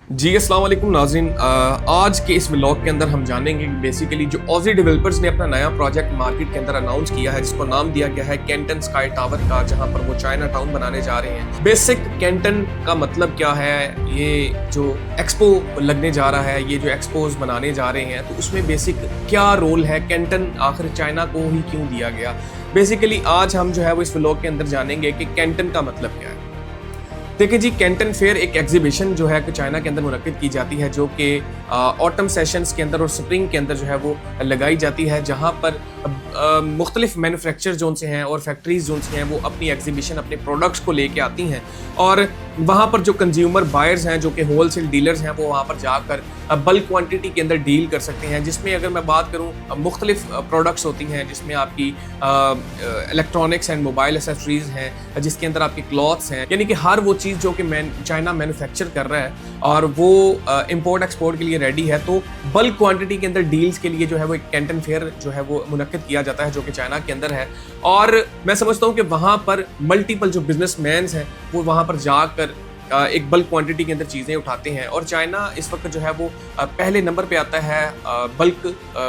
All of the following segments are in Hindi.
जी अस्सलाम वालेकुम नाज़रीन। आज के इस व्लॉग के अंदर हम जानेंगे कि बेसिकली जो ऑजी डेवलपर्स ने अपना नया प्रोजेक्ट मार्केट के अंदर अनाउंस किया है, जिसको नाम दिया गया है कैंटन स्काई टावर का, जहां पर वो चाइना टाउन बनाने जा रहे हैं। बेसिक कैंटन का मतलब क्या है, ये जो एक्सपो लगने जा रहा है, ये जो एक्सपोज बनाने जा रहे हैं, तो उसमें बेसिक क्या रोल है, कैंटन आखिर चाइना को ही क्यों दिया गया। बेसिकली आज हम जो है वो इस व्लॉग के अंदर जानेंगे कि कैंटन का मतलब क्या है। देखिए जी, कैंटन फेयर एक एग्जीबिशन जो है कि चाइना के अंदर मुनक्किद की जाती है, जो कि ऑटम सेशंस के अंदर और स्प्रिंग के अंदर जो है वो लगाई जाती है, जहां पर मुख्तलिफ मैन्युफैक्चर जोन से हैं और फैक्ट्रीज जोन से हैं, वो अपनी एग्जीबिशन अपने प्रोडक्ट्स को लेके आती हैं और वहाँ पर जो कंज्यूमर बायर्स हैं, जो कि होलसेल डीलर्स हैं, वो वहाँ पर जाकर बल्क क्वांटिटी के अंदर डील कर सकते हैं। जिसमें अगर मैं बात करूँ, मुख्तलिफ प्रोडक्ट्स होती हैं, जिसमें आपकी इलेक्ट्रॉनिक्स एंड मोबाइल एसेसरीज हैं, जिसके अंदर आपकी क्लॉथ्स हैं, यानी कि हर वो चीज़ जो कि चाइना मैन्युफैक्चर कर रहा है और वो इंपोर्ट एक्सपोर्ट के लिए रेडी है, तो बल्क क्वांटिटी के अंदर डील्स के लिए जो है वो एक कैंटन फेयर जो है वो मुनक्किद किया जाता है, जो कि चाइना के अंदर है। और मैं समझता हूँ कि वहाँ पर मल्टीपल जो बिजनेसमैन हैं वो वहाँ पर जाकर एक बल्क क्वांटिटी के अंदर चीज़ें उठाते हैं। और चाइना इस वक्त जो है वो पहले नंबर पे आता है बल्क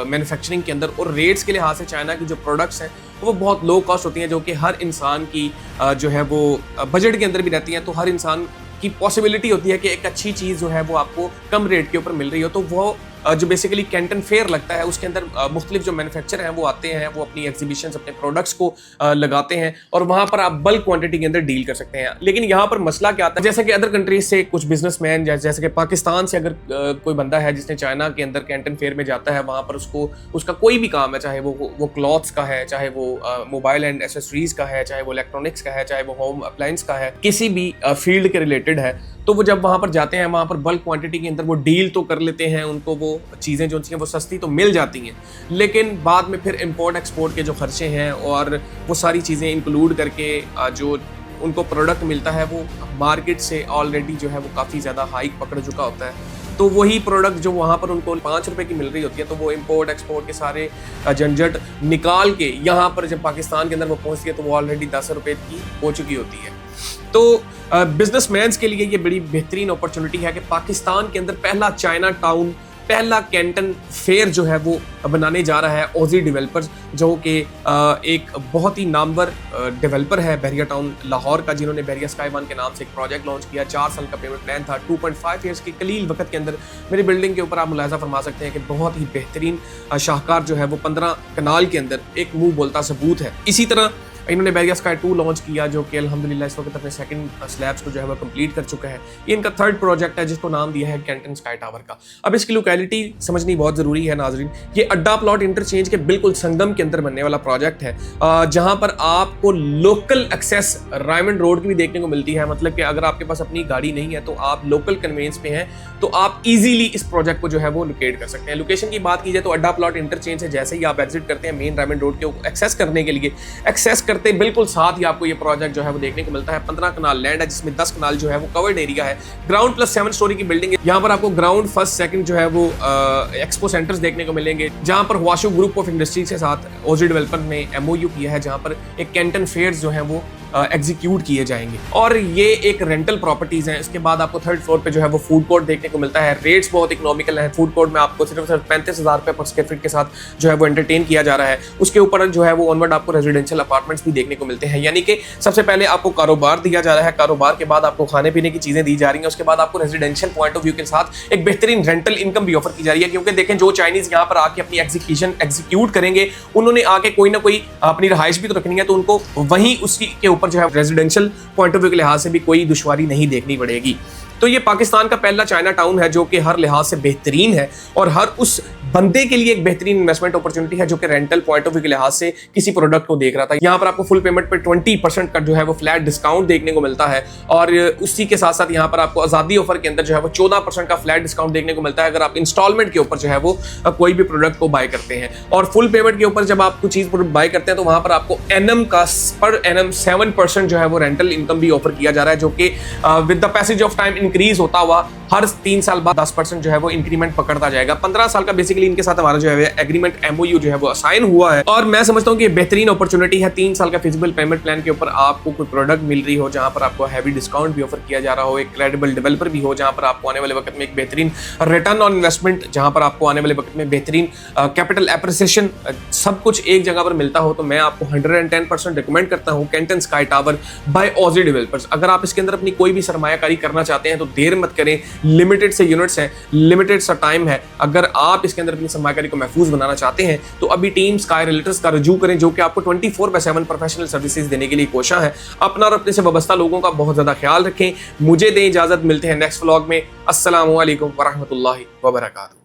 मैन्युफैक्चरिंग के अंदर, और रेट्स के लिहाज से चाइना की जो प्रोडक्ट्स हैं वो बहुत लो कॉस्ट होती हैं, जो कि हर इंसान की जो है वो बजट के अंदर भी रहती हैं। तो हर इंसान की पॉसिबिलिटी होती है कि एक अच्छी चीज़ जो है वो आपको कम रेट के ऊपर मिल रही हो। तो वो जो बेसिकली कैंटन फेयर लगता है, उसके अंदर मुख्तलिफ जो मैन्युफैक्चर हैं वो आते हैं, वो अपनी एग्जीबिशंस अपने प्रोडक्ट्स को लगाते हैं और वहाँ पर आप बल्क क्वांटिटी के अंदर डील कर सकते हैं। लेकिन यहाँ पर मसला क्या आता है, जैसे कि अदर कंट्रीज से कुछ बिजनेसमैन, जैसे कि पाकिस्तान से अगर कोई बंदा है जिसने चाइना के अंदर कैंटन फेयर में जाता है, वहाँ पर उसका कोई भी काम है, चाहे वो क्लॉथ्स का है, चाहे वो मोबाइल एंड एसेसरीज का है, चाहे वो इलेक्ट्रॉनिक्स का है, चाहे वो होम अप्लायंस का है, किसी भी फील्ड के रिलेटेड है, तो वो जब वहाँ पर जाते हैं, वहाँ पर बल्क क्वांटिटी के अंदर वो डील तो कर लेते हैं, उनको वो चीज़ें जो वो सस्ती तो मिल जाती हैं, लेकिन बाद में फिर इंपोर्ट एक्सपोर्ट के जो खर्चे हैं और वो सारी चीज़ें इंक्लूड करके जो उनको प्रोडक्ट मिलता है वो मार्केट से ऑलरेडी जो है वो काफ़ी ज़्यादा हाइक पकड़ चुका होता है। तो वही प्रोडक्ट जो वहाँ पर उनको 5 रुपए की मिल रही होती है, तो वो इंपोर्ट एक्सपोर्ट के सारे झंझट निकाल के यहाँ पर जब पाकिस्तान के अंदर वो पहुँचती है, तो वो ऑलरेडी 10 रुपए की हो चुकी होती है। तो बिजनेसमैन्स के लिए ये बड़ी बेहतरीन अपॉर्चुनिटी है कि पाकिस्तान के अंदर पहला चाइना टाउन, पहला कैंटन फेयर जो है वो बनाने जा रहा है ऑजी डेवलपर्स, जो कि एक बहुत ही नामवर डेवलपर है बहरिया टाउन लाहौर का, जिन्होंने बहरिया स्काई वन के नाम से एक प्रोजेक्ट लॉन्च किया। 4 साल का पेमेंट प्लान था। 2.5 ईयर्स के कलील वक्त के अंदर मेरी बिल्डिंग के ऊपर आप मुलाहिजा फरमा सकते हैं कि बहुत ही बेहतरीन शाहकार जो है वो 15 कनाल के अंदर एक मुंह बोलता सबूत है। इसी तरह इन्होंने बहरिया स्काई 2 लॉन्च किया, जो कि अल्हम्दुलिल्लाह इस वक्त अपने सेकंड स्लैब्स को जो है वो कंप्लीट कर चुका है। ये इनका थर्ड प्रोजेक्ट है, जिसको नाम दिया है कैंटन स्काई टावर का। अब इसकी लोकेलिटी समझनी बहुत ज़रूरी है नाजरीन। ये अड्डा प्लॉट इंटरचेंज के बिल्कुल संगम के अंदर बनने वाला प्रोजेक्ट है, जहाँ पर आपको लोकल एक्सेस रायमंड रोड की भी देखने को मिलती है। मतलब कि अगर आपके पास अपनी गाड़ी नहीं है, तो आप लोकल कन्वेंस पे हैं, तो आप इजीली इस प्रोजेक्ट को जो है वो लोकेट कर सकते हैं। लोकेशन की बात की जाए तो अड्डा प्लॉट इंटरचेंज से जैसे ही आप एग्जिट करते हैं मेन रायमंड रोड के एक्सेस करने के लिए, एक्सेस करते बिल्कुल साथ ही आपको ये प्रोजेक्ट जो है वो देखने को मिलता है। 15 कनाल लैंड है, जिसमें 10 कनाल जो है वो कवर्ड एरिया है। ग्राउंड प्लस 7 स्टोरी की बिल्डिंग है। यहाँ पर आपको ग्राउंड फर्स्ट सेकंड जो है वो एक्सपो सेंटर्स देखने को मिलेंगे, जहाँ पर हुआशू ग्रुप ऑफ इंडस्ट्रीज के साथ ओजी डेवलपर ने MOU किया है, जहाँ पर एक कैंटन फेयर्स जो है वो एग्जीक्यूट किए जाएंगे। और ये एक रेंटल प्रॉपर्टीज हैं। इसके बाद आपको थर्ड फ्लोर पे जो है वो फूड कोर्ट देखने को मिलता है। रेट्स बहुत इकोनॉमिकल हैं। फूड कोर्ट में आपको सिर्फ 35,000 रुपये पर स्क्वायर फीट के साथ जो है वो एंटरटेन किया जा रहा है। उसके ऊपर जो है वो ऑनवर्ड आपको रेजिडेंशियल अपार्टमेंट्स भी देखने को मिलते हैं। यानी कि सबसे पहले आपको कारोबार दिया जा रहा है, कारोबार के बाद आपको खाने पीने की चीजें दी जा रही हैं, उसके बाद आपको रेजिडेंशियल पॉइंट ऑफ व्यू के साथ एक बेहतरीन रेंटल इनकम भी ऑफर की जा रही है। क्योंकि देखें, जो चाइनीज यहाँ पर आके अपनी एग्जीक्यूट करेंगे, उन्होंने आके कोई ना कोई अपनी रहाइश भी तो रखनी है, तो उनको वहीं उसकी के ऊपर जो है रेजिडेंशियल पॉइंट ऑफ व्यू के लिहाज से भी कोई दुश्वारी नहीं देखनी पड़ेगी। तो ये पाकिस्तान का पहला चाइना टाउन है, जो कि हर लिहाज से बेहतरीन है और हर उस बंदे के लिए एक बेहतरीन इन्वेस्टमेंट अपॉर्चुनिटी है जो कि रेंटल पॉइंट ऑफ व्यू के लिहाज से किसी प्रोडक्ट को देख रहा था। यहाँ पर आपको फुल पेमेंट पे 20% का जो है वो फ्लैट डिस्काउंट देखने को मिलता है, और उसी के साथ साथ यहाँ पर आपको आज़ादी ऑफर के अंदर जो है वो 14% का फ्लैट डिस्काउंट देखने को मिलता है, अगर आप इंस्टॉलमेंट के ऊपर जो है वो कोई भी प्रोडक्ट को बाय करते हैं। और फुल पेमेंट के ऊपर जब आप कुछ चीज़ बाय करते हैं, तो वहाँ पर आपको एनम का पर एनम 7% जो है वो रेंटल इनकम भी ऑफर किया जा रहा है, जो कि with the passage of time increase होता हुआ हर 3 साल बाद 10% जो है वो इंक्रीमेंट पकड़ता जाएगा। 15 साल का बेसिकली बेसिकली इनके साथ हमारा जो है एग्रीमेंट MOU जो है वो असाइन हुआ है और मैं समझता हूँ कि बेहतरीन अपॉर्चुनिटी है। 3 साल का फिजिबल पेमेंट प्लान के ऊपर आपको कोई प्रोडक्ट मिल रही हो जहां पर आपको हैवी डिस्काउंट भी ऑफर किया जा रहा हो, एक क्रेडिबल डेवलपर भी हो जहां पर आपको आने वाले वक्त में एक बेहतरीन रिटर्न ऑन इन्वेस्टमेंट, जहां पर आपको आने वाले वक्त में बेहतरीन कैपिटल एप्रिसिएशन, सब कुछ एक जगह पर मिलता हो, तो मैं आपको 110% रिकमेंड करता हूं Canton Sky Tower by Aussie Developers. अगर आप इसके अंदर अपनी कोई भी सरमायाकारी करना चाहते हैं तो देर मत करें, लिमिटेड से यूनिट्स हैं, लिमिटेड सा टाइम है। अगर आप इसके अंदर अपनी सरमायाकारी को महफूज बनाना चाहते हैं तो अभी टीम स्काई रिलेटर्स का रजू करें, जो कि आपको 24/7 प्रोफेशनल सर्विसेज देने के लिए कोशा है। अपना और अपने से वाबस्ता लोगों का बहुत ज्यादा ख्याल रखें। मुझे दें इजाजत, मिलते हैं नेक्स्ट व्लॉग में। अस्सलामु अलैकुम वरहमतुल्लाहि वबरकातुहू।